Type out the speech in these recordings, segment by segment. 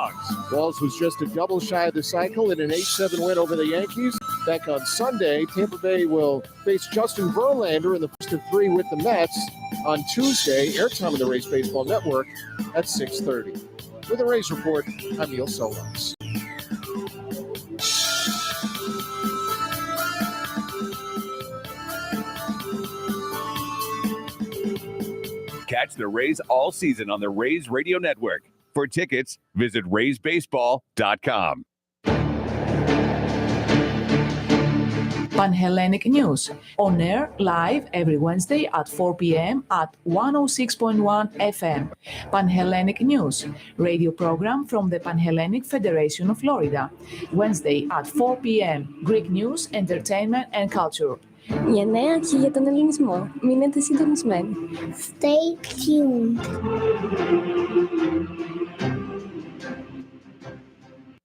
Dogs. Walls was just a double shy of the cycle in an 8-7 win over the Yankees. Back on Sunday, Tampa Bay will face Justin Verlander in the first of 3 with the Mets. On Tuesday, airtime on the Rays Baseball Network at 6:30. With the Rays Report, I'm Neil Solos. Catch the Rays all season on the Rays Radio Network. For tickets, visit RaysBaseball.com. Pan-Hellenic News, on air live every Wednesday at 4 p.m. at 106.1 FM. Pan-Hellenic News, radio program from the Pan-Hellenic Federation of Florida. Wednesday at 4 p.m. Greek news, entertainment and culture. Για νέα και για τον ελληνισμό. Μείνετε συντονισμένοι. Stay tuned.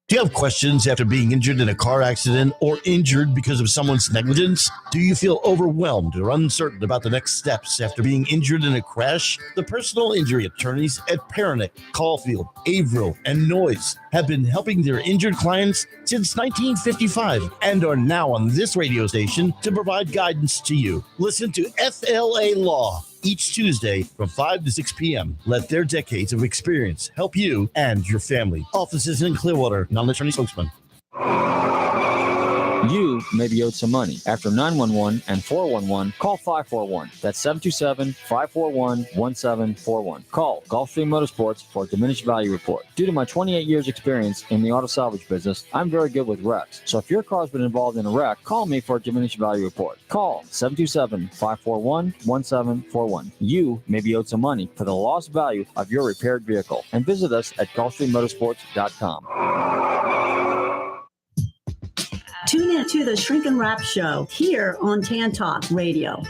Do you have questions after being injured in a car accident or injured because of someone's negligence? Do you feel overwhelmed or uncertain about the next steps after being injured in a crash? The personal injury attorneys at Peronic, Caulfield, Averill, and Noyes have been helping their injured clients since 1955 and are now on this radio station to provide guidance to you. Listen to FLA Law each Tuesday from 5 to 6 p.m. Let their decades of experience help you and your family. Offices in Clearwater, non-attorney spokesman. You may be owed some money. After 911 and 411, call 541. That's 727-541-1741. Call Gulfstream Motorsports for a diminished value report. Due to my 28 years experience in the auto salvage business, I'm very good with wrecks. So if your car's been involved in a wreck, call me for a diminished value report. Call 727-541-1741. You may be owed some money for the lost value of your repaired vehicle. And visit us at GulfstreamMotorsports.com. Tune in to the Shrink and Wrap Show here on Tan Talk Radio.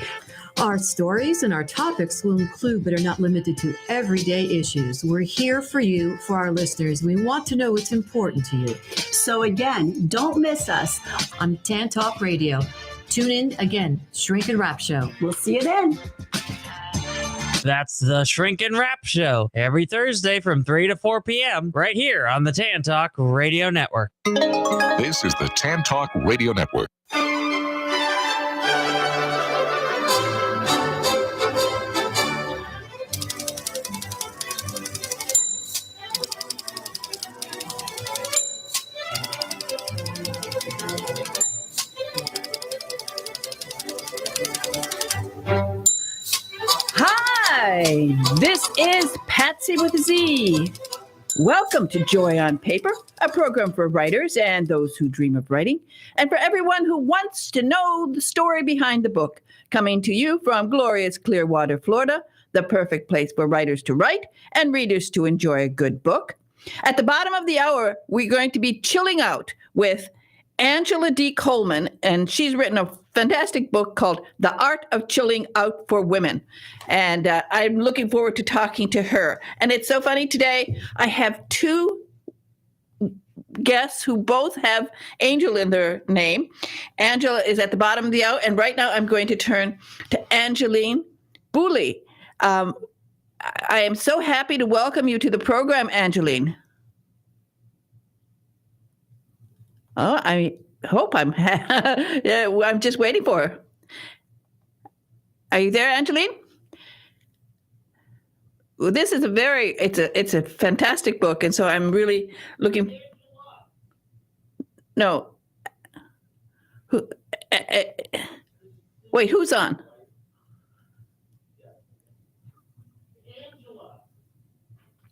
Our stories and our topics will include, but are not limited to, everyday issues. We're here for you, for our listeners. We want to know what's important to you. So again, don't miss us on Tan Talk Radio. Tune in again, Shrink and Wrap Show. We'll see you then. That's the Shrink and Wrap Show every Thursday from 3 to 4 p.m. right here on the Tan Talk Radio Network. This is the Tan Talk Radio Network. Hi, this is Patsy with a Z. Welcome to Joy on Paper, a program for writers and those who dream of writing, and for everyone who wants to know the story behind the book. Coming to you from glorious Clearwater, Florida, the perfect place for writers to write and readers to enjoy a good book. At the bottom of the hour, we're going to be chilling out with Angela D. Coleman, and she's written a fantastic book called The Art of Chilling Out for Women. And I'm looking forward to talking to her. And it's so funny today, I have two guests who both have Angel in their name. Angela is at the bottom of the hour, and right now I'm going to turn to Angeline Booley. I am so happy to welcome you to the program, Angeline. Oh, I hope I'm. Yeah, I'm just waiting for her. Are you there, Angeline? Well, this is it's a fantastic book, and so I'm really looking. No. Wait, who's on?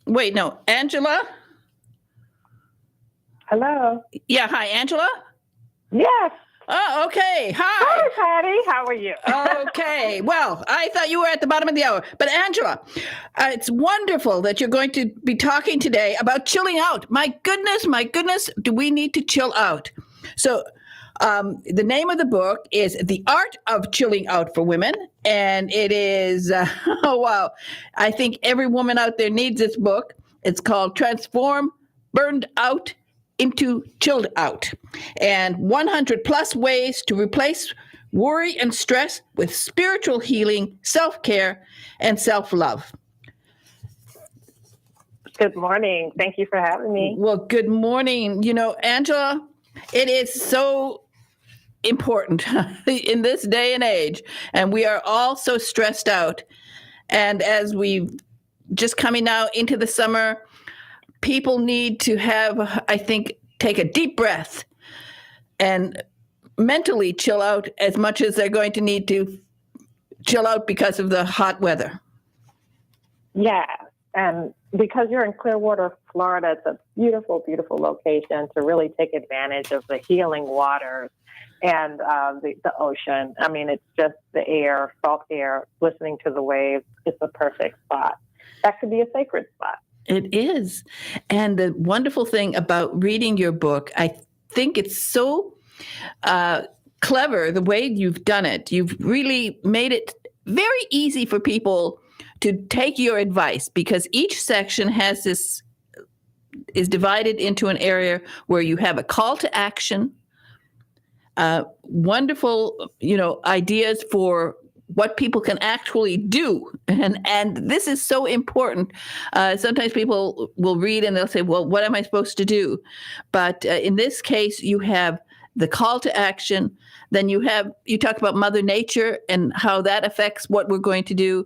Wait, no, Angela. Hello. Yeah, hi, Angela? Yes. Oh, okay. Hi. Hi, Patty. How are you? Okay. Well, I thought you were at the bottom of the hour. But Angela, it's wonderful that you're going to be talking today about chilling out. My goodness, do we need to chill out? So the name of the book is The Art of Chilling Out for Women. And it is, oh, wow. I think every woman out there needs this book. It's called Transform Burned Out into Chilled Out, and 100 plus ways to replace worry and stress with spiritual healing, self-care, and self-love. Good morning. Thank you for having me. Well, good morning. You know, Angela, it is so important in this day and age, and we are all so stressed out. And as we just coming now into the summer, people need to have, I think, take a deep breath and mentally chill out as much as they're going to need to chill out because of the hot weather. Yeah, and because you're in Clearwater, Florida, it's a beautiful, beautiful location to really take advantage of the healing waters and the ocean. I mean, it's just the air, salt air, listening to the waves. It's a perfect spot. That could be a sacred spot. It is. And the wonderful thing about reading your book, I think it's so clever the way you've done it. You've really made it very easy for people to take your advice, because each section has this, is divided into an area where you have a call to action, wonderful, ideas for what people can actually do. And this is so important. Sometimes people will read and they'll say, well, what am I supposed to do? But in this case, you have the call to action. Then you talk about Mother Nature and how that affects what we're going to do.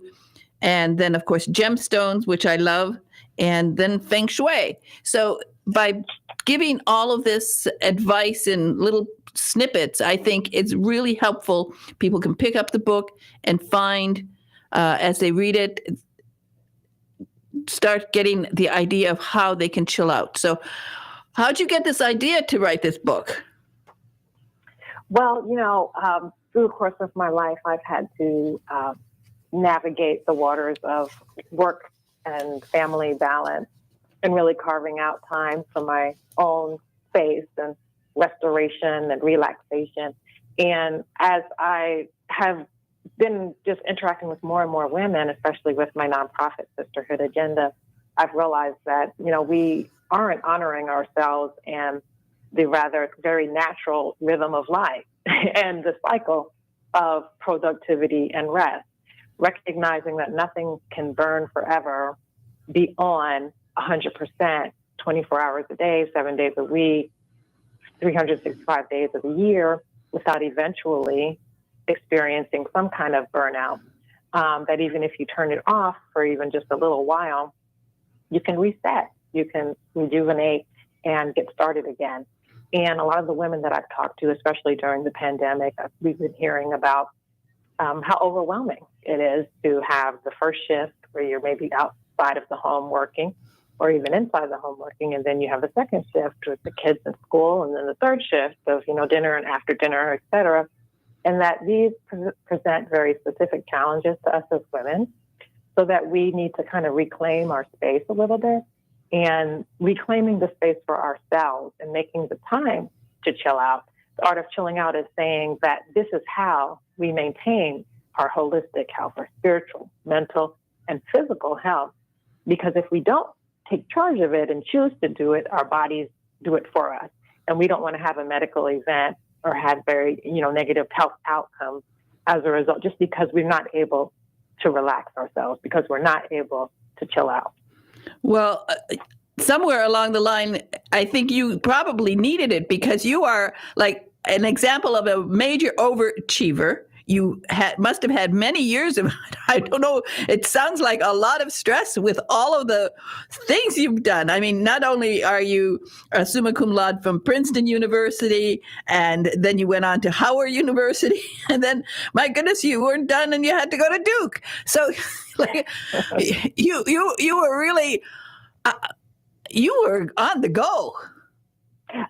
And then, of course, gemstones, which I love, and then feng shui. So by giving all of this advice in little snippets, I think it's really helpful. People can pick up the book and find, as they read it, start getting the idea of how they can chill out. So how'd you get this idea to write this book? Well, through the course of my life, I've had to navigate the waters of work and family balance, and really carving out time for my own space and restoration and relaxation. And as I have been just interacting with more and more women, especially with my nonprofit Sisterhood agenda, I've realized that, we aren't honoring ourselves and the rather very natural rhythm of life and the cycle of productivity and rest, recognizing that nothing can burn forever beyond 100%, 24 hours a day, 7 days a week, 365 days of the year, without eventually experiencing some kind of burnout. That even if you turn it off for even just a little while, you can reset, you can rejuvenate and get started again. And a lot of the women that I've talked to, especially during the pandemic, we've been hearing about how overwhelming it is to have the first shift where you're maybe outside of the home working, or even inside the home working, and then you have the second shift with the kids in school, and then the third shift of dinner and after dinner, et cetera, and that these present very specific challenges to us as women, so that we need to kind of reclaim our space a little bit, and reclaiming the space for ourselves and making the time to chill out. The art of chilling out is saying that this is how we maintain our holistic health, our spiritual, mental, and physical health. Because if we don't take charge of it and choose to do it, our bodies do it for us. And we don't want to have a medical event or have very, negative health outcomes as a result, just because we're not able to relax ourselves, because we're not able to chill out. Well, somewhere along the line, I think you probably needed it, because you are like an example of a major overachiever. You must have had many years of, I don't know, it sounds like a lot of stress with all of the things you've done. I mean, not only are you a summa cum laude from Princeton University, and then you went on to Howard University, and then, my goodness, you weren't done and you had to go to Duke. So like, you were really, you were on the go.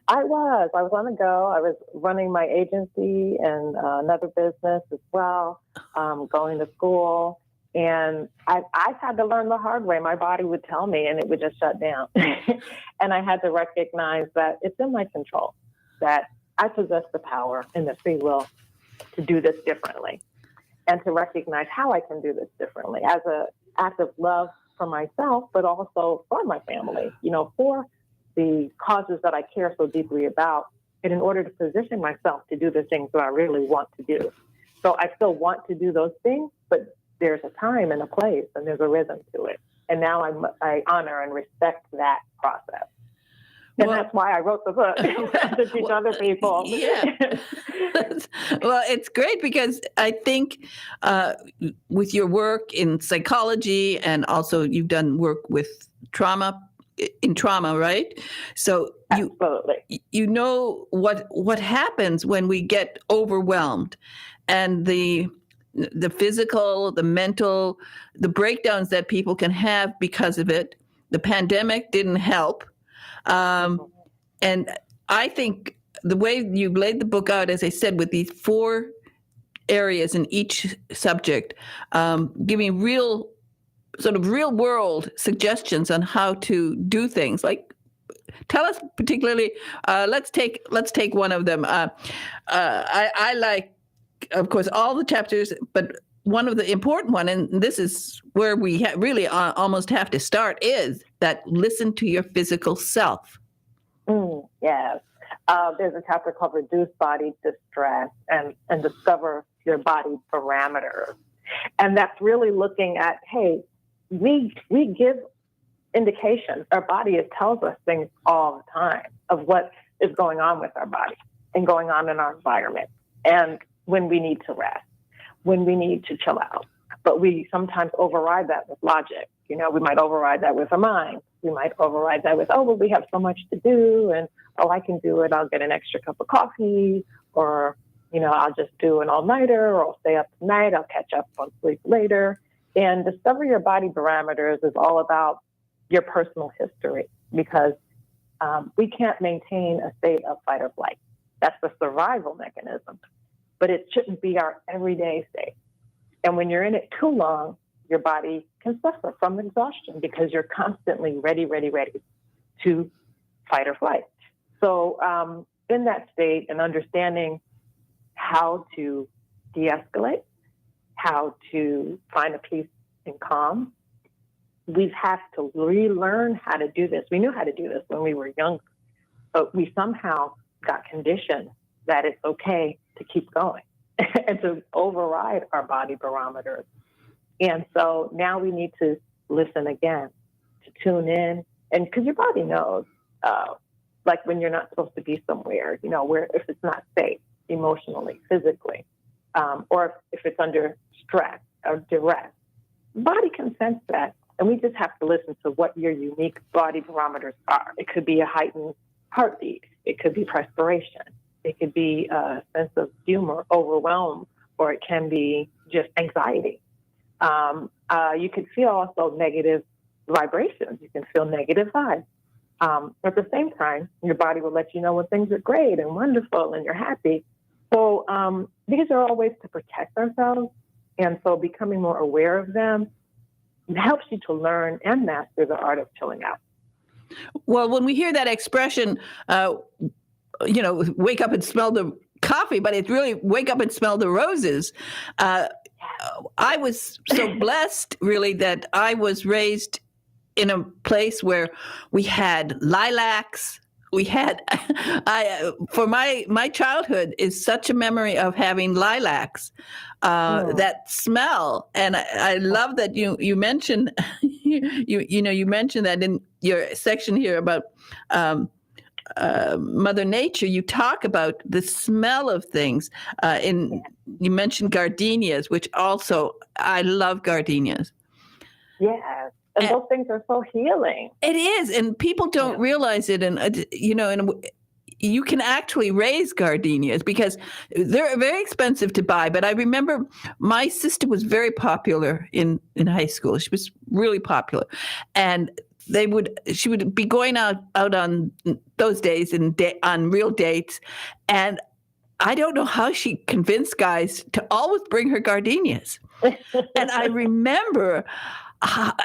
I was on the go. I was running my agency and another business as well, going to school. And I had to learn the hard way. My body would tell me and it would just shut down. And I had to recognize that it's in my control, that I possess the power and the free will to do this differently, and to recognize how I can do this differently as an act of love for myself, but also for my family, for the causes that I care so deeply about, and in order to position myself to do the things that I really want to do. So I still want to do those things, but there's a time and a place, and there's a rhythm to it. And now I honor and respect that process. And that's why I wrote the book, to teach other people. Yeah. Well, it's great because I think with your work in psychology, and also you've done work with trauma, right? So you know what happens when we get overwhelmed, and the physical, the mental, the breakdowns that people can have because of it. The pandemic didn't help. And I think the way you laid the book out, as I said, with these 4 areas in each subject, giving real world suggestions on how to do things. Like, tell us particularly. Let's take one of them. I like, of course, all the chapters, but one of the important one, and this is where we really almost have to start, is that listen to your physical self. Yes. There's a chapter called Reduce Body Distress and Discover Your Body Parameters. And that's really looking at, hey, we give indications. Our body tells us things all the time of what is going on with our body and going on in our environment. And when we need to rest, when we need to chill out. But we sometimes override that with logic. We might override that with our mind. We might override that with, we have so much to do, and, I can do it. I'll get an extra cup of coffee, or, I'll just do an all-nighter, or I'll stay up tonight. I'll catch up on sleep later. And Discover Your Body Parameters is all about your personal history, because we can't maintain a state of fight or flight. That's the survival mechanism, but it shouldn't be our everyday state. And when you're in it too long, your body can suffer from exhaustion because you're constantly ready to fight or flight. So in that state, and understanding how to de-escalate, how to find a peace and calm, we have to relearn how to do this. We knew how to do this when we were young, but we somehow got conditioned that it's okay to keep going and to override our body barometers. And so now we need to listen again, to tune in, and because your body knows, like when you're not supposed to be somewhere, where if it's not safe emotionally, physically, or if it's under stress or duress, the body can sense that. And we just have to listen to what your unique body barometers are. It could be a heightened heartbeat. It could be perspiration. It could be a sense of humor, overwhelm, or it can be just anxiety. You can feel also negative vibrations. You can feel negative vibes. At the same time, your body will let you know when things are great and wonderful and you're happy. So these are all ways to protect ourselves. And so becoming more aware of them helps you to learn and master the art of chilling out. Well, when we hear that expression, wake up and smell the coffee, but it's really wake up and smell the roses. I was so blessed, really, that I was raised in a place where we had lilacs. We had, for my childhood is such a memory of having lilacs, that smell. And I love that you mentioned, you mentioned that in your section here about Mother Nature. You talk about the smell of things. You mentioned gardenias, which also, I love gardenias. Yes. And those things are so healing. It is, and people don't realize it. And and you can actually raise gardenias because they're very expensive to buy. But I remember my sister was very popular in high school. She was really popular, and she would be going out on those days on real dates, and I don't know how she convinced guys to always bring her gardenias. And I remember,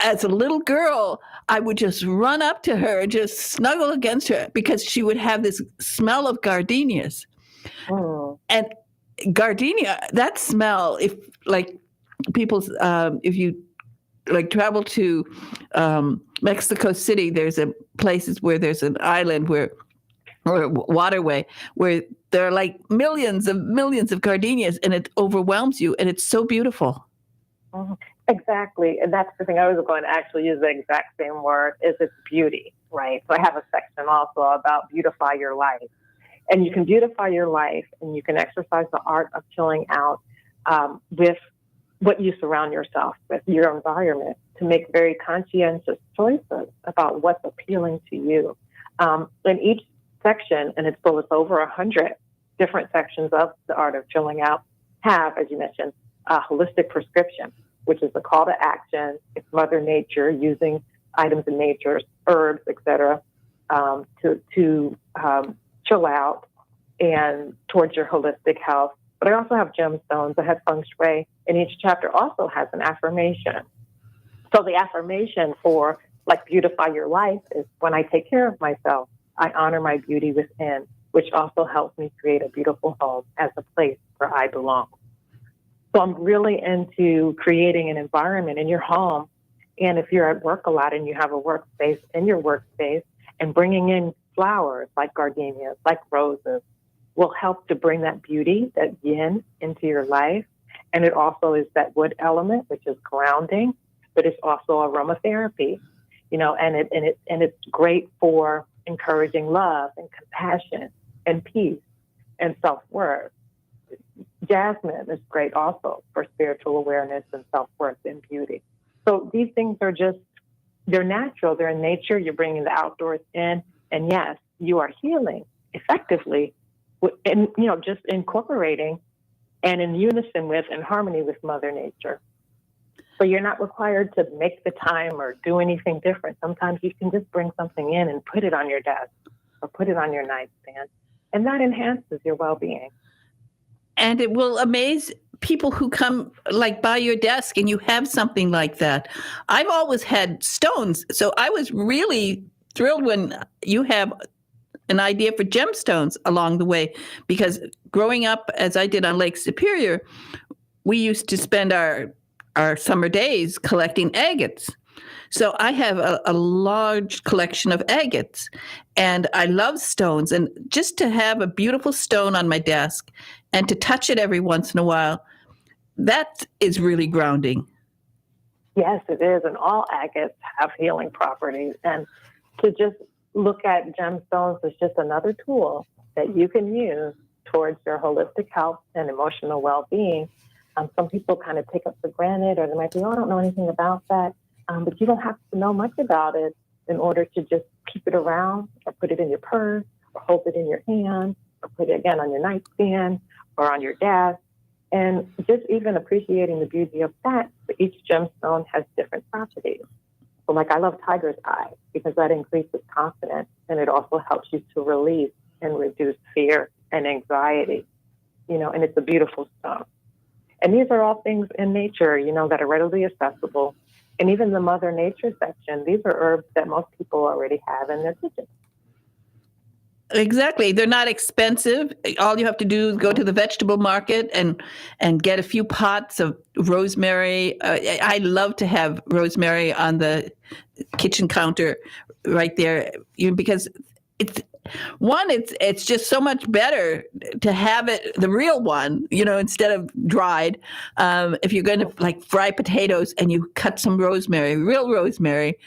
as a little girl, I would just run up to her and just snuggle against her because she would have this smell of gardenias. Oh. And gardenia, that smell, if you travel to Mexico City, there's places where there's an island or waterway where there are like millions of gardenias, and it overwhelms you, and it's so beautiful. Mhm. Exactly. And that's the thing. I was going to actually use the exact same word, is it's beauty, right? So I have a section also about beautify your life. And you can beautify your life and you can exercise the art of chilling out with what you surround yourself with, your environment, to make very conscientious choices about what's appealing to you. In each section, and it's over 100 different sections of the art of chilling out, have, as you mentioned, a holistic prescription, which is a call to action. It's Mother Nature using items in nature, herbs, etc., to chill out and towards your holistic health. But I also have gemstones. I have feng shui, and each chapter also has an affirmation. So the affirmation for like beautify your life is, when I take care of myself, I honor my beauty within, which also helps me create a beautiful home as a place where I belong. So I'm really into creating an environment in your home. And if you're at work a lot and you have a workspace in your workspace, and bringing in flowers like gardenias, like roses, will help to bring that beauty, that yin, into your life. And it also is that wood element, which is grounding, but it's also aromatherapy, and it's great for encouraging love and compassion and peace and self-worth. Jasmine is great also for spiritual awareness and self-worth and beauty. So these things are they're natural, they're in nature, you're bringing the outdoors in, and yes, you are healing effectively, and just incorporating and in unison with, in harmony with Mother Nature. So you're not required to make the time or do anything different. Sometimes you can just bring something in and put it on your desk or put it on your nightstand, and that enhances your well-being. And it will amaze people who come by your desk and you have something like that. I've always had stones, so I was really thrilled when you have an idea for gemstones along the way, because growing up, as I did on Lake Superior, we used to spend our summer days collecting agates. So I have a large collection of agates, and I love stones. And just to have a beautiful stone on my desk and to touch it every once in a while, that is really grounding. Yes, it is. And all agates have healing properties. And to just look at gemstones as just another tool that you can use towards your holistic health and emotional well-being. Some people kind of take it for granted, or they might be, I don't know anything about that. But you don't have to know much about it in order to just keep it around, or put it in your purse, or hold it in your hand, or put it again on your nightstand or on your desk. And just even appreciating the beauty of that, each gemstone has different properties. So I love tiger's eye because that increases confidence, and it also helps you to release and reduce fear and anxiety, and it's a beautiful stone. And these are all things in nature, that are readily accessible. And even the Mother Nature section, these are herbs that most people already have in their kitchen. Exactly. They're not expensive. All you have to do is go to the vegetable market and get a few pots of rosemary. I love to have rosemary on the kitchen counter right there, because it's just so much better to have it, the real one, instead of dried. If you're going to fry potatoes and you cut some rosemary, real rosemary,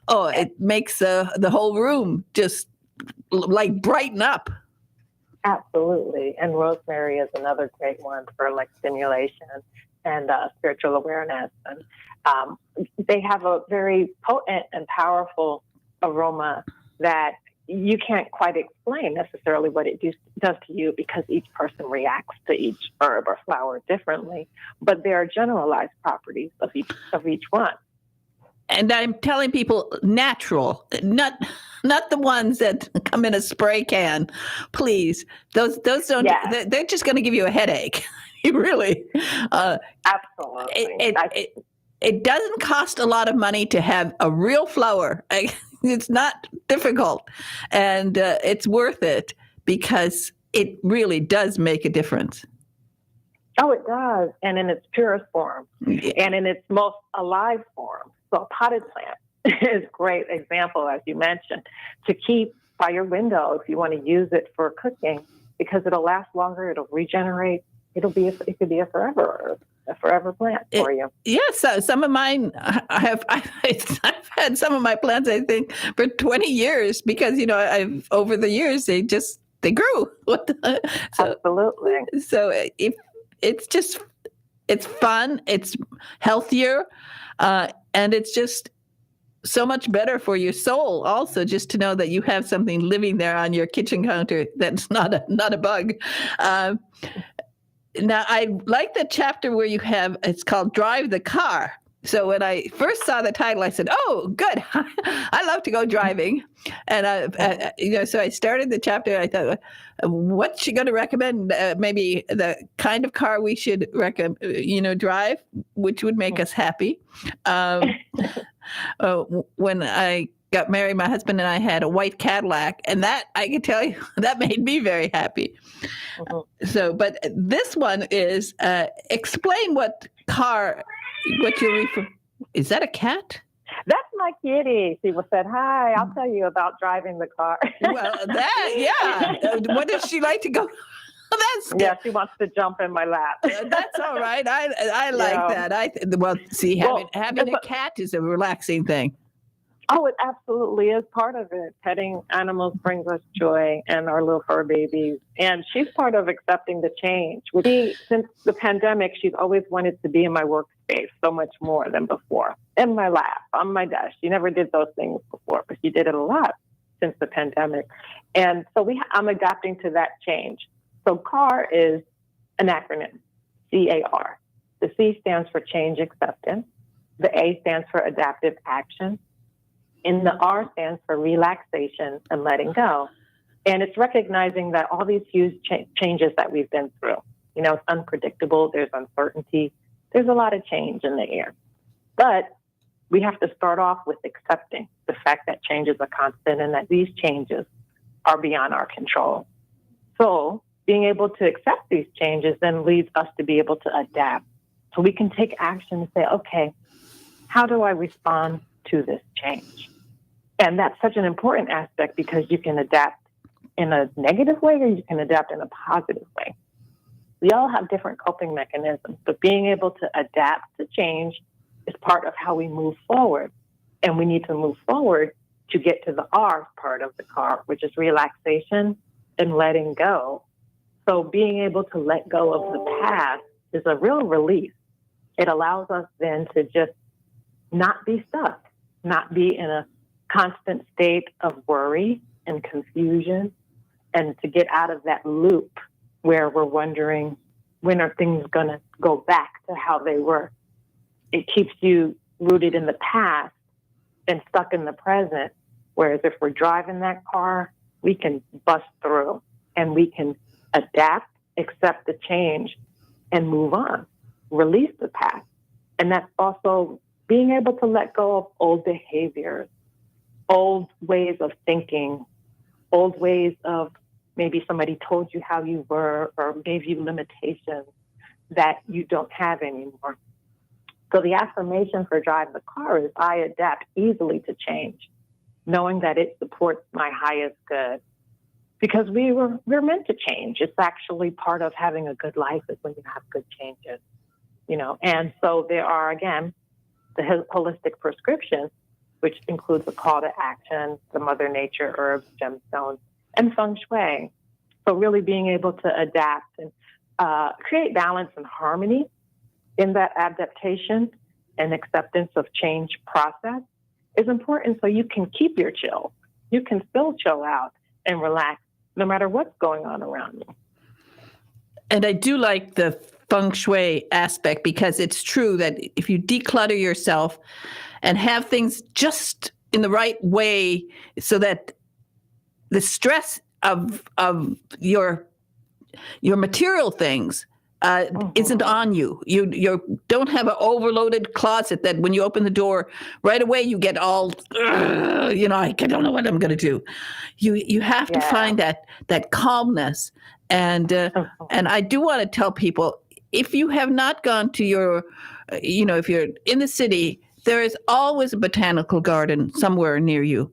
it makes the whole room just brighten up. Absolutely. And rosemary is another great one for stimulation and spiritual awareness. And they have a very potent and powerful aroma that you can't quite explain necessarily what it does to you, because each person reacts to each herb or flower differently. But there are generalized properties of each one. And I'm telling people natural, not the ones that come in a spray can. Please, those don't. Yes. They're just going to give you a headache. Really. Absolutely. It doesn't cost a lot of money to have a real flower. It's not difficult, and it's worth it because it really does make a difference. Oh, it does, and in its purest form, and in its most alive form. So a potted plant is a great example, as you mentioned, to keep by your window if you want to use it for cooking, because it'll last longer, it'll regenerate, it could be a forever plant for you. Yes, some of mine, I've had some of my plants, I think, for 20 years because, over the years, they grew. Absolutely. So if it's fun, it's healthier, and it's just so much better for your soul also, just to know that you have something living there on your kitchen counter that's not a bug. Now, I like the chapter where it's called Drive the Car. So when I first saw the title, I said, oh, good. I love to go driving. And, so I started the chapter. And I thought, what's she going to recommend? Maybe the kind of car we should drive, which would make us happy. When I got married, my husband and I had a white Cadillac, and that, I can tell you, that made me very happy. So, but this one is, explain what you're referring. Is that a cat? That's my kitty. She said, hi, I'll tell you about driving the car. Well, what does she like to go? Yeah, she wants to jump in my lap. That's all right. I like that. Having a cat is a relaxing thing. Oh, it absolutely is part of it. Petting animals brings us joy, and our little fur babies. And she's part of accepting the change. Since the pandemic, she's always wanted to be in my workspace so much more than before. In my lap, on my desk. She never did those things before, but she did it a lot since the pandemic. And so I'm adapting to that change. So CAR is an acronym, CAR. The C stands for change acceptance. The A stands for adaptive action. And the R stands for relaxation and letting go. And it's recognizing that all these huge changes that we've been through, it's unpredictable. There's uncertainty. There's a lot of change in the air. But we have to start off with accepting the fact that change is a constant and that these changes are beyond our control. So being able to accept these changes then leads us to be able to adapt. So we can take action and say, okay, how do I respond to this change? And that's such an important aspect because you can adapt in a negative way or you can adapt in a positive way. We all have different coping mechanisms, but being able to adapt to change is part of how we move forward. And we need to move forward to get to the R part of the CAR, which is relaxation and letting go. So being able to let go of the past is a real relief. It allows us then to just not be stuck, not be in a constant state of worry and confusion, and to get out of that loop where we're wondering, when are things going to go back to how they were? It keeps you rooted in the past and stuck in the present. Whereas if we're driving that car, we can bust through and we can adapt, accept the change, and move on, release the past. And that's also being able to let go of old behaviors, old ways of thinking, old ways of maybe somebody told you how you were or gave you limitations that you don't have anymore. So the affirmation for Drive the Car is I adapt easily to change, knowing that it supports my highest good. Because we're meant to change. It's actually part of having a good life is when you have good changes, And so there are, again, the holistic prescription, which includes a call to action, the Mother Nature herbs, gemstones, and feng shui. So really being able to adapt and create balance and harmony in that adaptation and acceptance of change process is important so you can keep your chill. You can still chill out and relax no matter what's going on around you. And I do like the feng shui aspect because it's true that if you declutter yourself and have things just in the right way so that the stress of your material things isn't on you. You don't have an overloaded closet that when you open the door right away you get all I don't know what I'm going to do. You have to find that calmness and I do want to tell people, if you have not gone to your if you're in the city, there is always a botanical garden somewhere near you.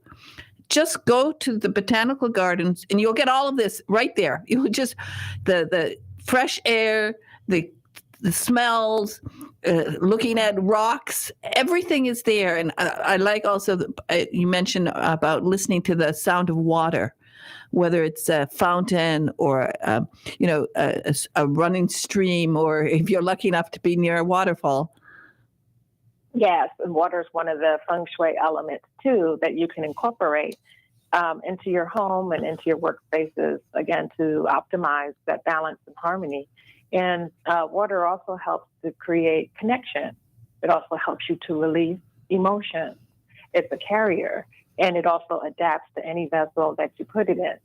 Just go to the botanical gardens and you'll get all of this right there. You'll just the fresh air, the smells, looking at rocks, everything is there. And I like also, you mentioned about listening to the sound of water, whether it's a fountain or, a running stream, or if you're lucky enough to be near a waterfall. Yes, and water is one of the feng shui elements, too, that you can incorporate into your home and into your workspaces, again, to optimize that balance and harmony. And water also helps to create connection. It also helps you to release emotion. It's a carrier, and it also adapts to any vessel that you put it in.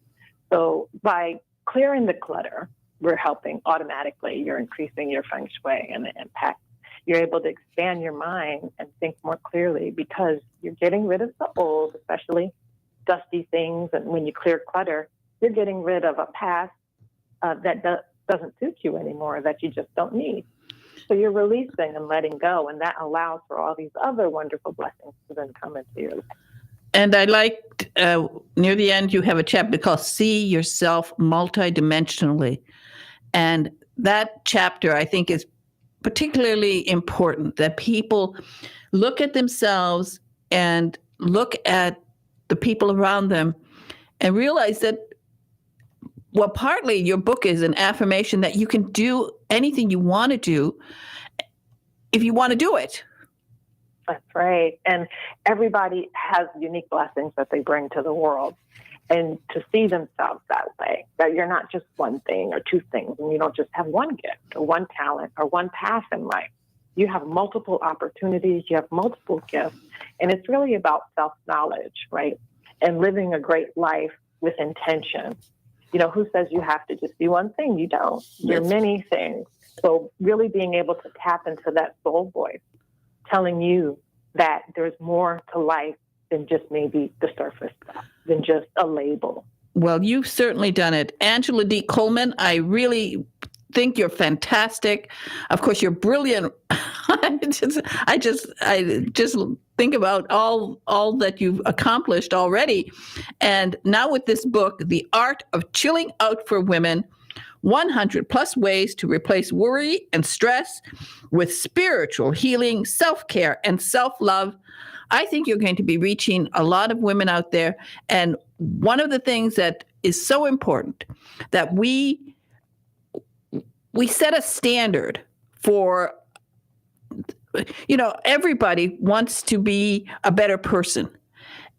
So by clearing the clutter, we're helping automatically. You're increasing your feng shui and the impact. You're able to expand your mind and think more clearly because you're getting rid of the old, especially dusty things. And when you clear clutter, you're getting rid of a past that doesn't suit you anymore, that you just don't need. So you're releasing and letting go, and that allows for all these other wonderful blessings to then come into your life. And I liked near the end, you have a chapter called See Yourself Multidimensionally. And that chapter, I think, is particularly important, that people look at themselves and look at the people around them and realize that, well, partly your book is an affirmation that you can do anything you want to do if you want to do it. That's right. And everybody has unique blessings that they bring to the world. And to see themselves that way, that you're not just one thing or two things, and you don't just have one gift or one talent or one path in life. You have multiple opportunities, you have multiple gifts, and it's really about self-knowledge, right? And living a great life with intention. Who says you have to just do one thing? You don't. You're many things. So really being able to tap into that soul voice, telling you that there's more to life than just maybe the surface stuff, than just a label. Well, you've certainly done it. Angela D. Coleman, I really think you're fantastic. Of course, you're brilliant. I just think about all that you've accomplished already. And now with this book, The Art of Chilling Out for Women, 100 plus ways to replace worry and stress with spiritual healing, self-care, and self-love. I think you're going to be reaching a lot of women out there. And one of the things that is so important, that we set a standard for, everybody wants to be a better person.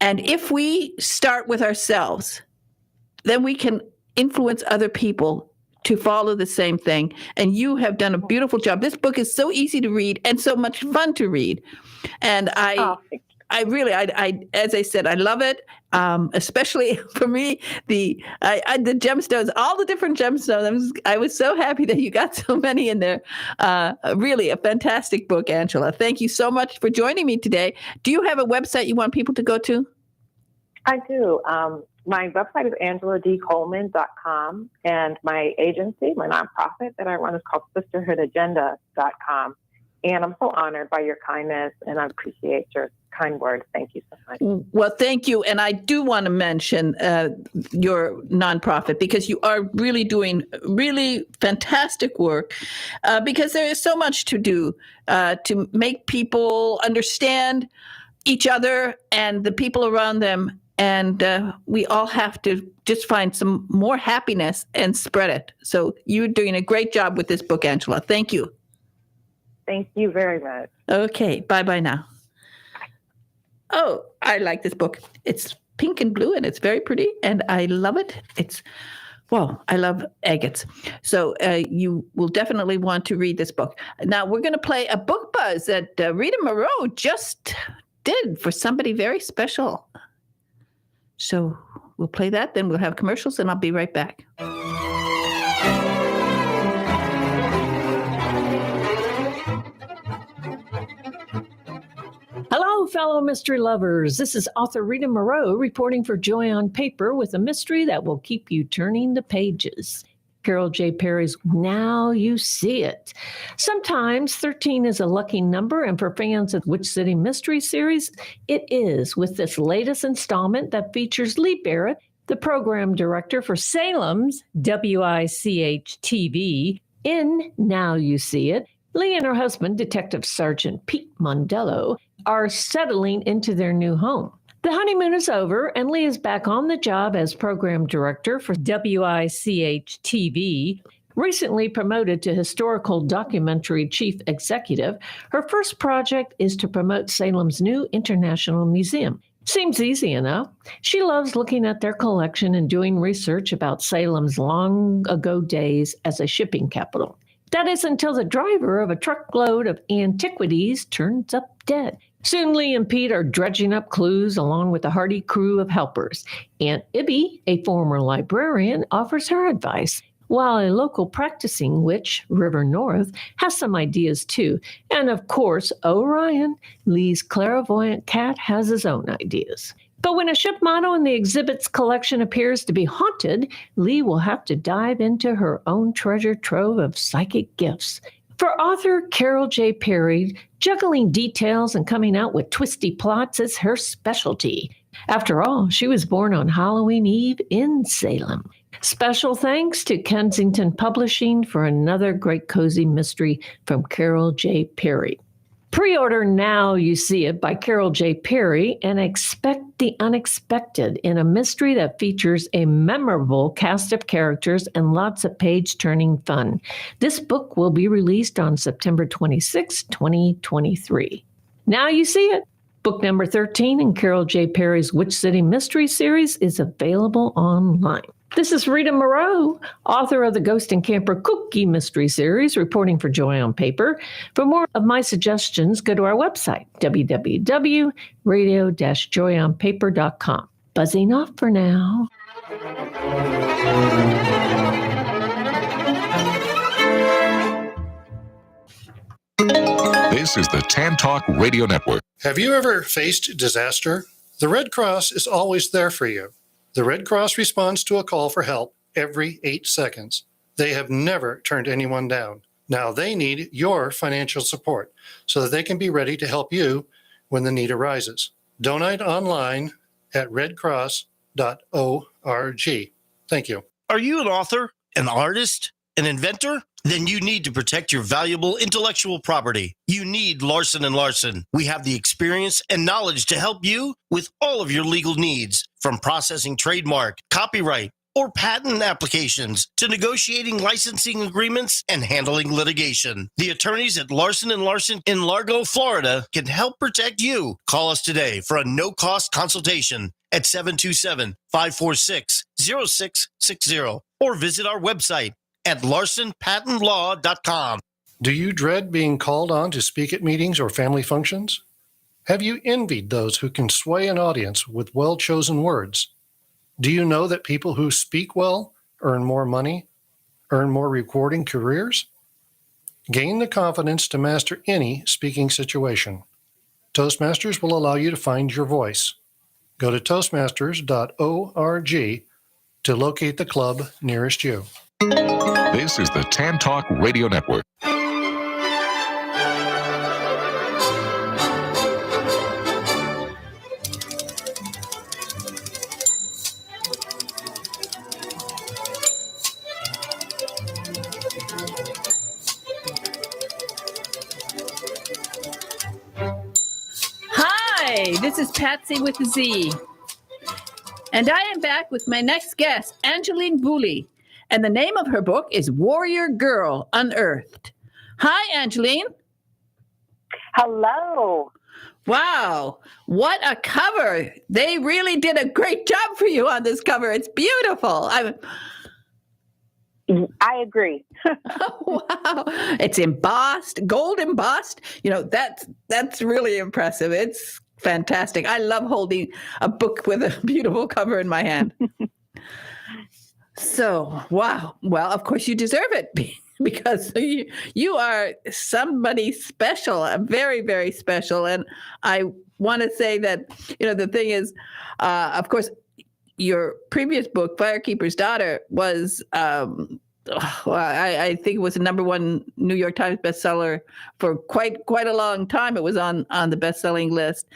And if we start with ourselves, then we can influence other people to follow the same thing. And you have done a beautiful job. This book is so easy to read and so much fun to read. And I really, as I said, I love it. Especially for me, the gemstones, all the different gemstones. I was so happy that you got so many in there. Really a fantastic book, Angela. Thank you so much for joining me today. Do you have a website you want people to go to? I do. My website is angeladcoleman.com, and my agency, my nonprofit that I run, is called sisterhoodagenda.com. And I'm so honored by your kindness, and I appreciate your kind words. Thank you so much. Well, thank you. And I do want to mention your nonprofit, because you are really doing really fantastic work, because there is so much to do to make people understand each other and the people around them. And we all have to just find some more happiness and spread it. So you're doing a great job with this book, Angela. Thank you. Thank you very much. Okay. Bye-bye now. Oh, I like this book. It's pink and blue, and it's very pretty, and I love it. I love agates. So you will definitely want to read this book. Now we're going to play a book buzz that Rita Moreau just did for somebody very special. So we'll play that, then we'll have commercials, and I'll be right back. Hello, fellow mystery lovers. This is author Rita Moreau reporting for Joy on Paper with a mystery that will keep you turning the pages. Carol J. Perry's Now You See It. Sometimes 13 is a lucky number, and for fans of Witch City Mystery Series, it is with this latest installment that features Lee Barrett, the program director for Salem's WICH TV, In Now You See It, Lee and her husband, Detective Sergeant Pete Mondello, are settling into their new home. The honeymoon is over, and Lee is back on the job as program director for WICH-TV. Recently promoted to historical documentary chief executive, her first project is to promote Salem's new International Museum. Seems easy enough. She loves looking at their collection and doing research about Salem's long ago days as a shipping capital. That is until the driver of a truckload of antiquities turns up dead. Soon Lee and Pete are dredging up clues along with a hearty crew of helpers. Aunt Ibby, a former librarian, offers her advice, while a local practicing witch, River North, has some ideas too. And of course, Orion, Lee's clairvoyant cat, has his own ideas. But when a ship motto in the exhibit's collection appears to be haunted, Lee will have to dive into her own treasure trove of psychic gifts. For author Carol J. Perry, juggling details and coming out with twisty plots is her specialty. After all, she was born on Halloween Eve in Salem. Special thanks to Kensington Publishing for another great cozy mystery from Carol J. Perry. Pre-order Now You See It by Carol J. Perry and expect the unexpected in a mystery that features a memorable cast of characters and lots of page-turning fun. This book will be released on September 26, 2023. Now You See It. Book number 13 in Carol J. Perry's Witch City Mystery Series is available online. This is Rita Moreau, author of the Ghost and Camper Cookie Mystery Series, reporting for Joy on Paper. For more of my suggestions, go to our website, www.radio-joyonpaper.com. Buzzing off for now. This is the Tan Talk Radio Network. Have you ever faced disaster? The Red Cross is always there for you. The Red Cross responds to a call for help every 8 seconds. They have never turned anyone down. Now they need your financial support so that they can be ready to help you when the need arises. Donate online at redcross.org. Thank you. Are you an author, an artist, an inventor? Then you need to protect your valuable intellectual property. You need Larson & Larson. We have the experience and knowledge to help you with all of your legal needs, from processing trademark, copyright, or patent applications to negotiating licensing agreements and handling litigation. The attorneys at Larson & Larson in Largo, Florida can help protect you. Call us today for a no-cost consultation at 727-546-0660 or visit our website at larsonpatentlaw.com. Do you dread being called on to speak at meetings or family functions? Have you envied those who can sway an audience with well-chosen words? Do you know that people who speak well earn more money, earn more rewarding careers? Gain the confidence to master any speaking situation. Toastmasters will allow you to find your voice. Go to toastmasters.org to locate the club nearest you. This is the Tan Talk Radio Network. Hi, this is Patsy with a Z. And I am back with my next guest, Angeline Booley. And the name of her book is Warrior Girl Unearthed. Hi, Angeline. Hello. Wow, what a cover. They really did a great job for you on this cover. It's beautiful. I agree. Wow. It's embossed, gold embossed. You know, that's really impressive. It's fantastic. I love holding a book with a beautiful cover in my hand. So, wow. Well, of course you deserve it because you are somebody special, very, very special. And I want to say that, you know, the thing is, of course, your previous book, Firekeeper's Daughter, was well, I think it was the number one New York Times bestseller for quite a long time. It was on the best-selling list,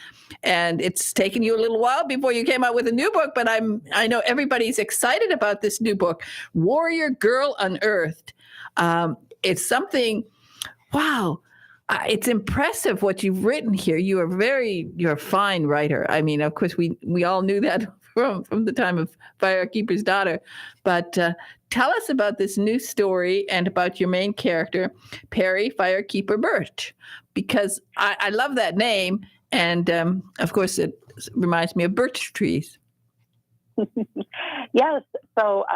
and it's taken you a little while before you came out with a new book. But I know everybody's excited about this new book, Warrior Girl Unearthed. It's something. Wow. It's impressive what you've written here. You're a fine writer. I mean, of course, we all knew that from the time of Firekeeper's Daughter. But tell us about this new story and about your main character, Perry Firekeeper Birch, because I love that name. And, of course, it reminds me of birch trees. Yes. So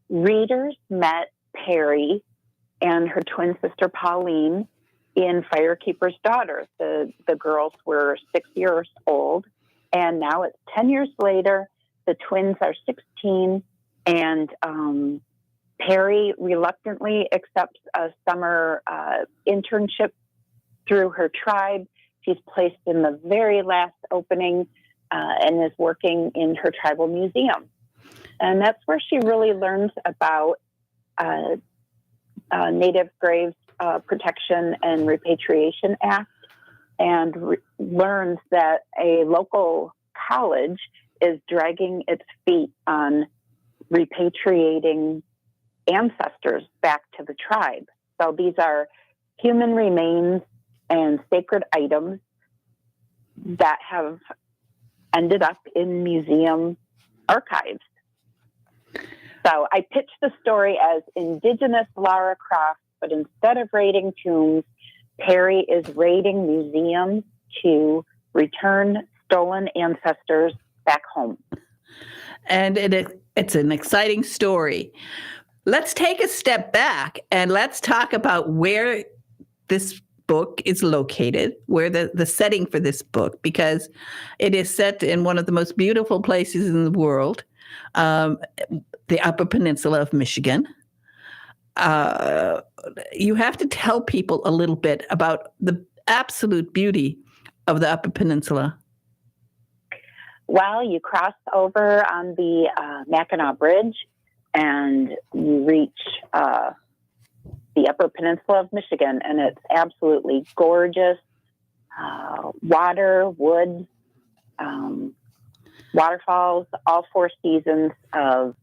readers met Perry and her twin sister, Pauline, in Firekeeper's Daughter. The girls were 6 years old, and now it's 10 years later. The twins are 16, and Perry reluctantly accepts a summer internship through her tribe. She's placed in the very last opening and is working in her tribal museum. And that's where she really learns about Native Graves Protection and Repatriation Act, and learns that a local college is dragging its feet on repatriating ancestors back to the tribe. So these are human remains and sacred items that have ended up in museum archives. So I pitched the story as Indigenous Lara Croft, but instead of raiding tombs, Perry is raiding museums to return stolen ancestors back home. And it's an exciting story. Let's take a step back and let's talk about where this book is located, where the setting for this book, because it is set in one of the most beautiful places in the world, the Upper Peninsula of Michigan. You have to tell people a little bit about the absolute beauty of the Upper Peninsula. Well, you cross over on the Mackinac Bridge and you reach the Upper Peninsula of Michigan, and it's absolutely gorgeous. Water, woods, waterfalls, all four seasons of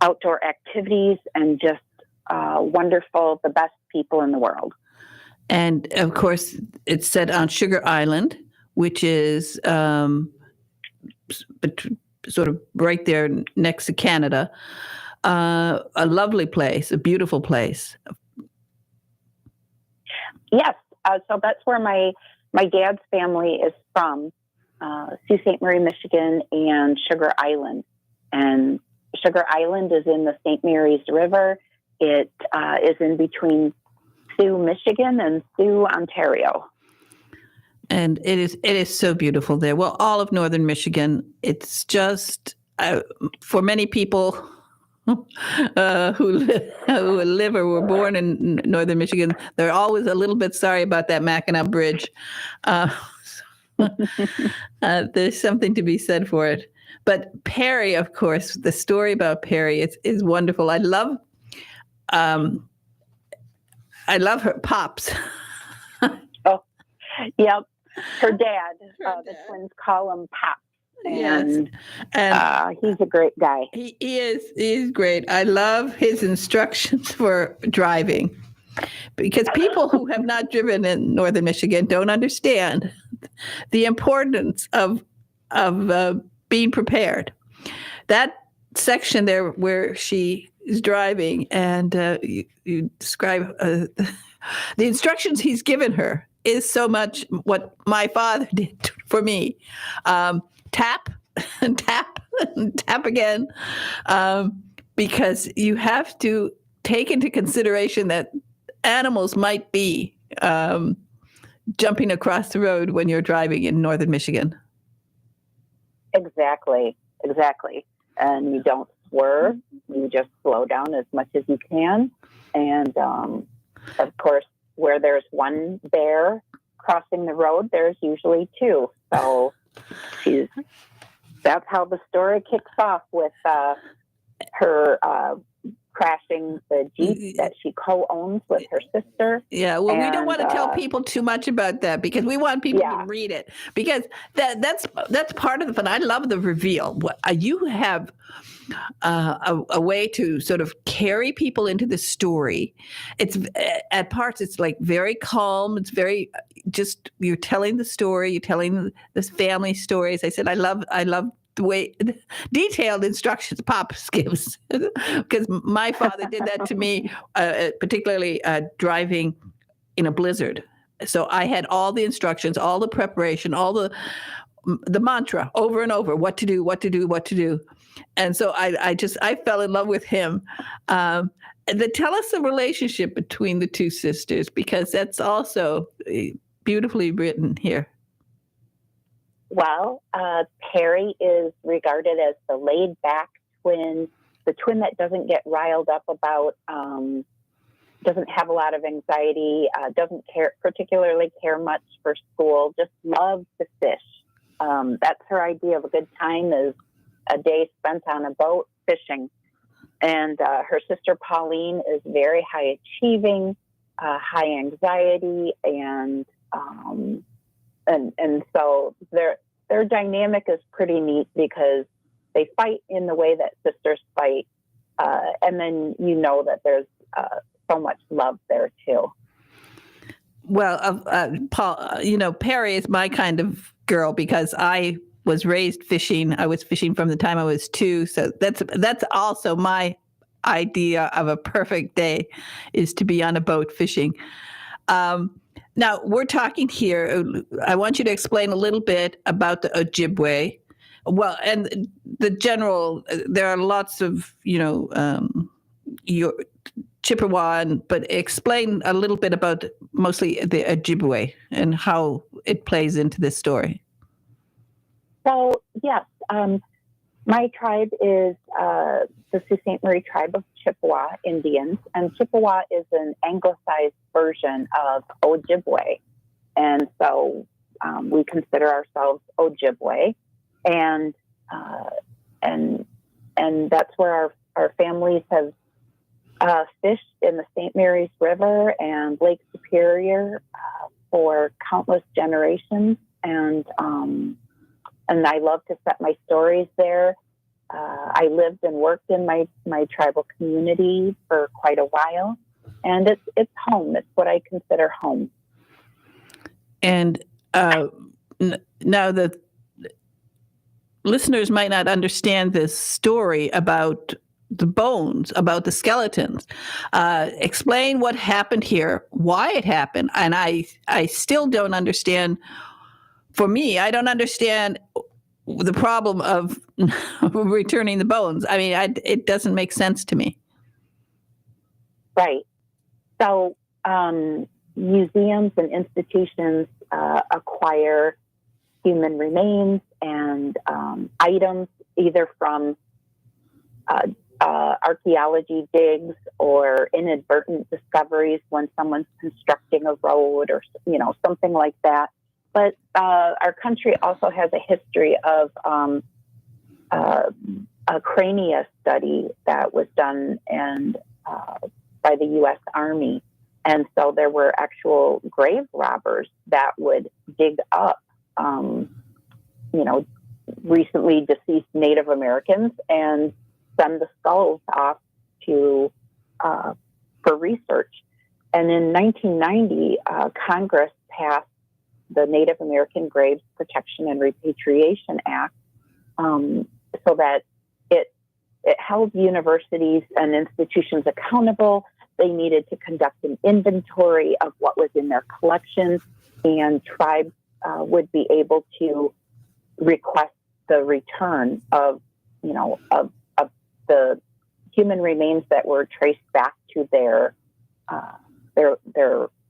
outdoor activities, and just wonderful, the best people in the world. And of course, it's set on Sugar Island, which is sort of right there next to Canada. A lovely place, a beautiful place. Yes. So that's where my dad's family is from, Sault Ste. Marie, Michigan, and Sugar Island. And Sugar Island is in the St. Mary's River. It is in between Sault, Michigan, and Sault, Ontario. And it is so beautiful there. Well, all of northern Michigan, it's just for many people who live or were born in northern Michigan, they're always a little bit sorry about that Mackinac Bridge. There's something to be said for it. But Perry, of course, the story about Perry is wonderful. I love her pops. Oh, yep. Her dad. The twins call him Pop. And he's a great guy. He is. He's great. I love his instructions for driving, because people who have not driven in northern Michigan don't understand the importance of being prepared. That section there where she is driving, and you describe the instructions he's given her is so much what my father did for me. Tap and tap and tap again, because you have to take into consideration that animals might be jumping across the road when you're driving in northern Michigan. Exactly. And you don't swerve. You just slow down as much as you can. And, of course, where there's one bear crossing the road, there's usually two. So that's how the story kicks off, with her crashing the Jeep that she co-owns with her sister. Yeah, well, we don't want to tell people too much about that because we want people to read it, because that's part of the fun. I love the reveal. You have a way to sort of carry people into the story. It's at parts it's like very calm. It's very just you're telling the story. You're telling this family stories. I said I love the way detailed instructions Pops gives, because my father did that to me, particularly driving in a blizzard. So I had all the instructions, all the preparation, all the mantra over and over: what to do, what to do, what to do. And so I fell in love with him. Tell us the relationship between the two sisters, because that's also beautifully written here. Well, Perry is regarded as the laid-back twin, the twin that doesn't get riled up about, doesn't have a lot of anxiety, doesn't particularly care much for school, just loves to fish. That's her idea of a good time, is a day spent on a boat fishing. And her sister Pauline is very high achieving, high anxiety, and so their dynamic is pretty neat because they fight in the way that sisters fight, and then that there's so much love there too. Well, Paul, Perry is my kind of girl because I was raised fishing. I was fishing from the time I was 2, so that's also my idea of a perfect day, is to be on a boat fishing. Now, we're talking here, I want you to explain a little bit about the Ojibwe. Well, and the general, there are lots of, your Chippewa, but explain a little bit about mostly the Ojibwe and how it plays into this story. So, yes, my tribe is the Sault Ste. Marie tribe of Chippewa Indians, and Chippewa is an anglicized version of Ojibwe, and so we consider ourselves Ojibwe, and that's where our families have fished in the St. Mary's River and Lake Superior for countless generations, and I love to set my stories there. I lived and worked in my tribal community for quite a while, and it's home. It's what I consider home. And now the listeners might not understand this story about the bones, about the skeletons. Explain what happened here, why it happened, and I still don't understand. For me, I don't understand the problem of returning the bones. I mean, it doesn't make sense to me. Right. So museums and institutions acquire human remains and items either from archaeology digs or inadvertent discoveries when someone's constructing a road or something like that. But our country also has a history of a crania study that was done by the U.S. Army. And so there were actual grave robbers that would dig up, recently deceased Native Americans and send the skulls off to for research. And in 1990, Congress passed the Native American Graves Protection and Repatriation Act, so that it held universities and institutions accountable. They needed to conduct an inventory of what was in their collections, and tribes would be able to request the return of the human remains that were traced back to their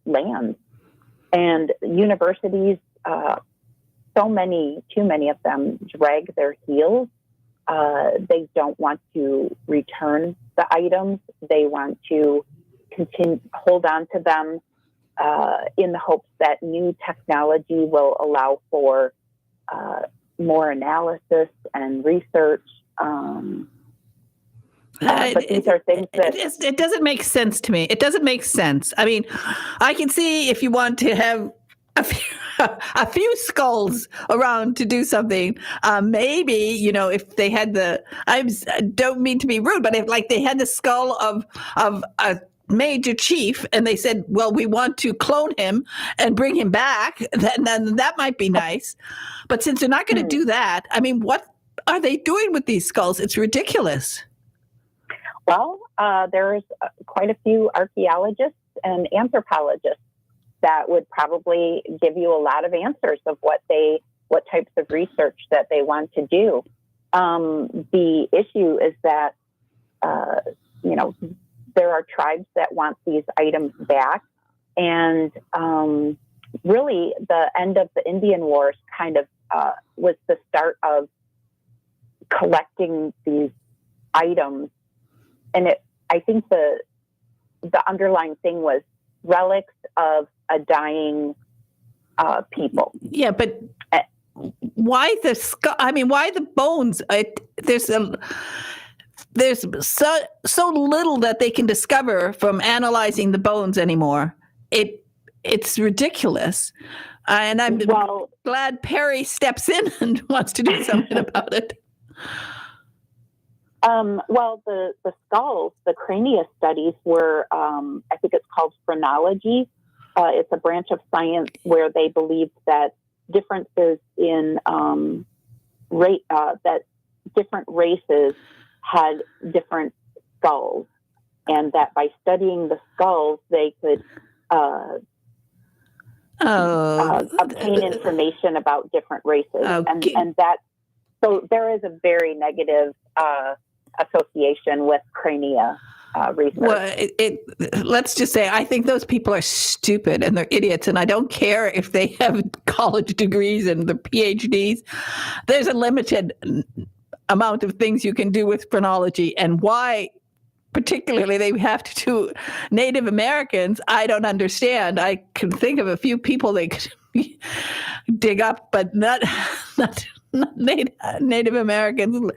lands. And universities, too many of them drag their heels. They don't want to return the items. They want to hold on to them in the hopes that new technology will allow for more analysis and research. But these are things that it doesn't make sense to me. It doesn't make sense. I mean, I can see if you want to have a few skulls around to do something. Maybe, if they had I don't mean to be rude, but if like they had the skull of a major chief and they said, well, we want to clone him and bring him back, then that might be nice. But since they're not going to do that, I mean, what are they doing with these skulls? It's ridiculous. Well, there's quite a few archaeologists and anthropologists that would probably give you a lot of answers of what types of research that they want to do. The issue is that, there are tribes that want these items back. And really, the end of the Indian Wars kind of was the start of collecting these items. And I think the underlying thing was relics of a dying people. Yeah, but why the skull? I mean, why the bones? There's so little that they can discover from analyzing the bones anymore. It's ridiculous, and I'm glad Perry steps in and wants to do something about it. Well, the skulls, the crania studies were, I think it's called phrenology. It's a branch of science where they believed that differences in that different races had different skulls, and that by studying the skulls, they could obtain information about different races. And that, so there is a very negative association with crania research. Well, let's just say I think those people are stupid and they're idiots, and I don't care if they have college degrees and their PhDs. There's a limited amount of things you can do with phrenology, and why particularly they have to do Native Americans, I don't understand. I can think of a few people they could dig up, but not Native Americans,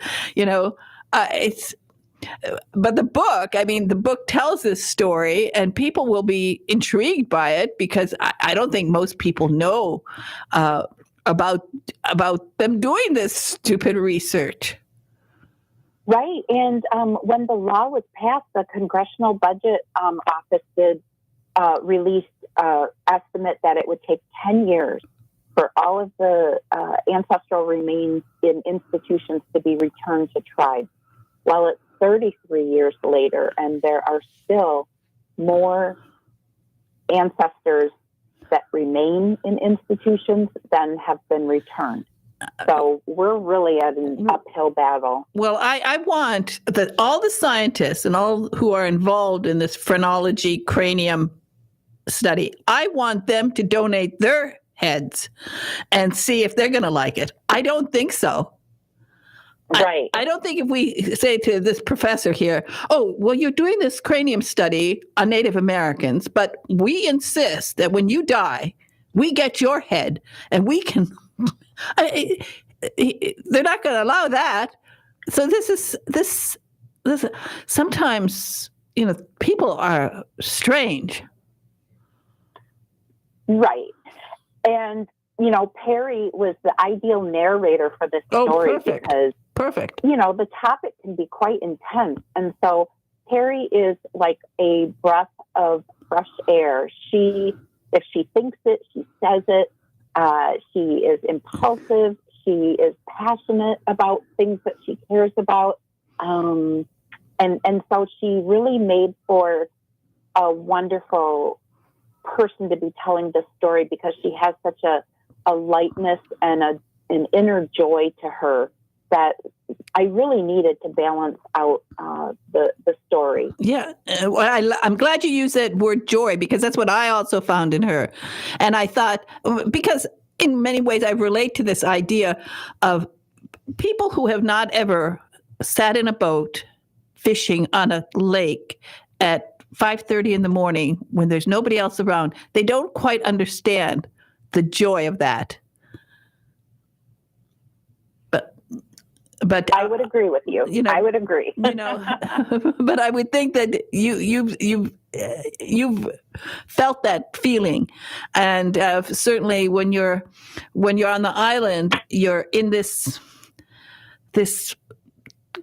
but the book tells this story, and people will be intrigued by it because I don't think most people know about them doing this stupid research. Right. And when the law was passed, the Congressional Budget Office did release estimate that it would take 10 years for all of the ancestral remains in institutions to be returned to tribes. Well, it's 33 years later, and there are still more ancestors that remain in institutions than have been returned. So we're really at an uphill battle. Well, I want that all the scientists and all who are involved in this phrenology cranium study, I want them to donate their heads and see if they're going to like it. I don't think so. Right. I don't think if we say to this professor here, oh, well, you're doing this cranium study on Native Americans, but we insist that when you die, we get your head and we can... they're not going to allow that. So this sometimes, people are strange. Right. And, Perry was the ideal narrator for this story because the topic can be quite intense. And so Perry is like a breath of fresh air. If she thinks it, she says it. She is impulsive. She is passionate about things that she cares about. And so she really made for a wonderful person to be telling this story because she has such a lightness and an inner joy to her that I really needed to balance out the story. Yeah. I'm glad you used that word joy because that's what I also found in her. And I thought, because in many ways I relate to this idea of people who have not ever sat in a boat fishing on a lake at 5:30 in the morning when there's nobody else around. They don't quite understand the joy of that. But I would agree with you. I would agree. But I would think that you've felt that feeling, and certainly when you're on the island, you're in this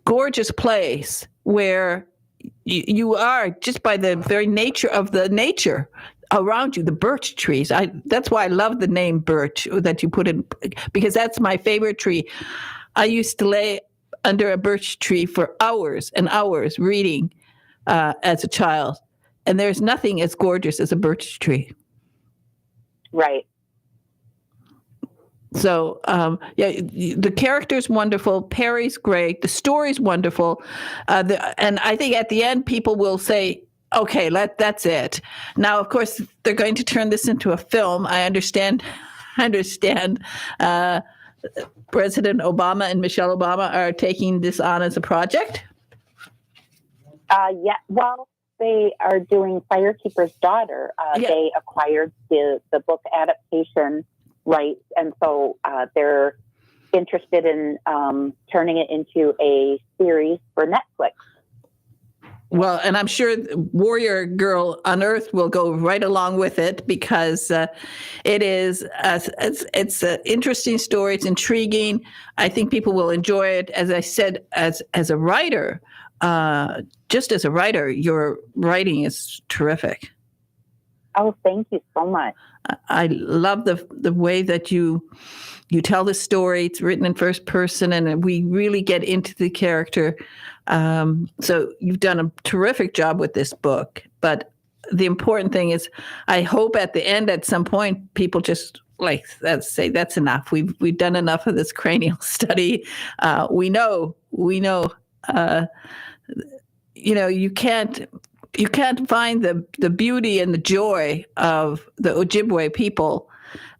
gorgeous place where you are, just by the very nature of the nature around you, the birch trees. That's why I love the name birch that you put in, because that's my favorite tree. I used to lay under a birch tree for hours and hours reading as a child. And there's nothing as gorgeous as a birch tree. Right. So, the character's wonderful. Perry's great. The story's wonderful. And I think at the end, people will say, okay, that's it. Now, of course, they're going to turn this into a film. I understand. President Obama and Michelle Obama are taking this on as a project? Yeah, well, they are doing Firekeeper's Daughter. They acquired the book adaptation rights, and so they're interested in turning it into a series for Netflix. Well, and I'm sure Warrior Girl Unearthed will go right along with it, because it is it's an interesting story. It's intriguing. I think people will enjoy it. As I said, as a writer, just as a writer, your writing is terrific. Oh, thank you so much. I love the way that you tell the story. It's written in first person, and we really get into the character. So you've done a terrific job with this book. But the important thing is, I hope at the end, at some point, people just say that's enough. We've done enough of this cranial study. We know. You can't find the beauty and the joy of the Ojibwe people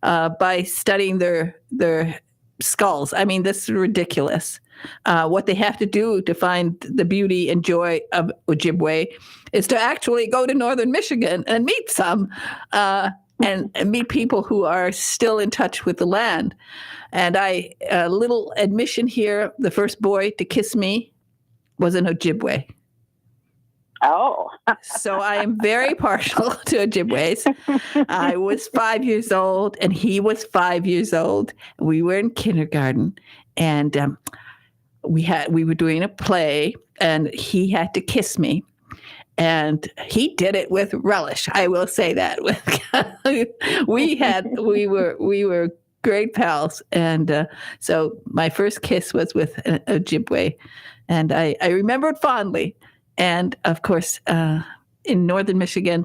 by studying their skulls. I mean, this is ridiculous. What they have to do to find the beauty and joy of Ojibwe is to actually go to northern Michigan and meet some, and meet people who are still in touch with the land. And a little admission here, the first boy to kiss me was an Ojibwe. Oh. So I am very partial to Ojibways. I was 5 years old, and he was 5 years old. We were in kindergarten, and we were doing a play, and he had to kiss me, and he did it with relish. I will say that. we were great pals, and so my first kiss was with an Ojibwe, and I remember it fondly. And of course, in northern Michigan,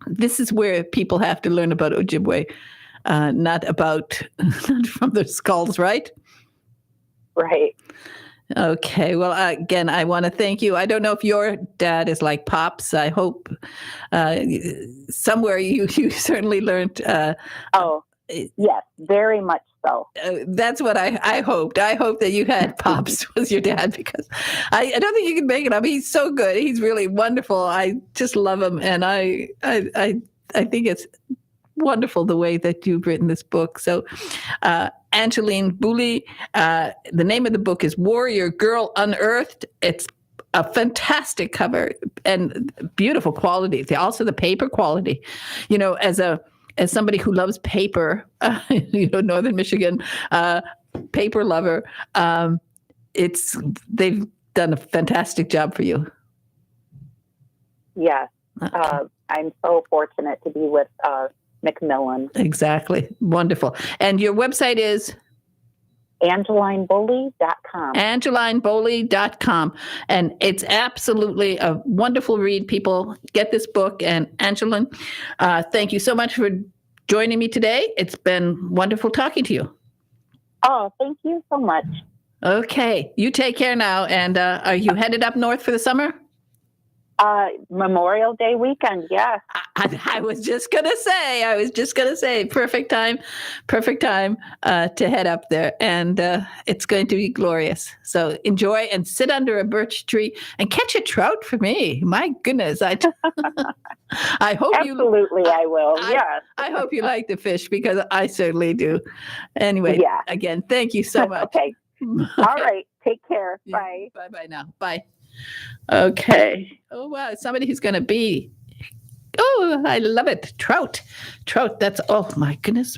this is where people have to learn about Ojibwe, not from their skulls, right? Right. Okay. Well, again, I want to thank you. I don't know if your dad is like Pops. I hope somewhere you certainly learned. Yes, very much so. That's what I hoped. I hope that you had Pops was your dad, because I don't think you can make it up. He's so good. He's really wonderful. I just love him, and I think it's wonderful the way that you've written this book. So, Angeline Booley, the name of the book is Warrior Girl Unearthed. It's a fantastic cover and beautiful quality. Also the paper quality. As somebody who loves paper, Northern Michigan paper lover, they've done a fantastic job for you. Yes. I'm so fortunate to be with Macmillan. Exactly. Wonderful. And your website is? AngelineBoley.com. AngelineBoley.com. And it's absolutely a wonderful read. People, get this book. And Angeline, thank you so much for joining me today. It's been wonderful talking to you. Oh, thank you so much. Okay. You take care now. And are you headed up north for the summer? Memorial Day weekend, yes. I was just gonna say, perfect time to head up there, and it's going to be glorious. So enjoy and sit under a birch tree and catch a trout for me. My goodness, I hope absolutely I will. Yes, I hope you like the fish, because I certainly do. Anyway, again, thank you so much. Okay. All right. Take care. Bye. Bye now. Bye. Okay. Oh, wow. Somebody who's going to be. Oh, I love it. Trout. That's, oh, my goodness.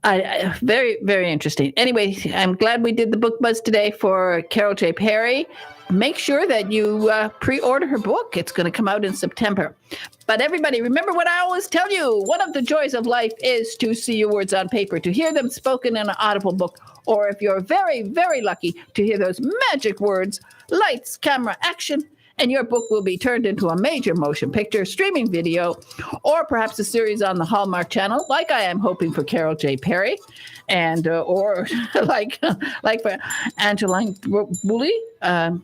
Very, very interesting. Anyway, I'm glad we did the book buzz today for Carol J. Perry. Make sure that you pre-order her book. It's going to come out in September. But everybody, remember what I always tell you. One of the joys of life is to see your words on paper, to hear them spoken in an audible book, or if you're very, very lucky, to hear those magic words, lights, camera, action, and your book will be turned into a major motion picture, streaming video, or perhaps a series on the Hallmark Channel, like I am hoping for Carol J. Perry, and or like for Angeline Woolley. The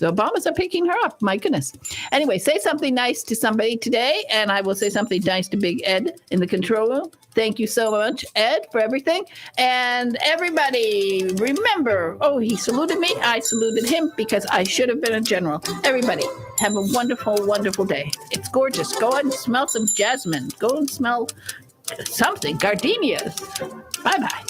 Obamas are picking her up. My goodness. Anyway, say something nice to somebody today, and I will say something nice to Big Ed in the control room. Thank you so much, Ed, for everything. And everybody, remember, he saluted me. I saluted him because I should have been a general. Everybody, have a wonderful, wonderful day. It's gorgeous. Go and smell some jasmine. Go and smell something, gardenias. Bye-bye.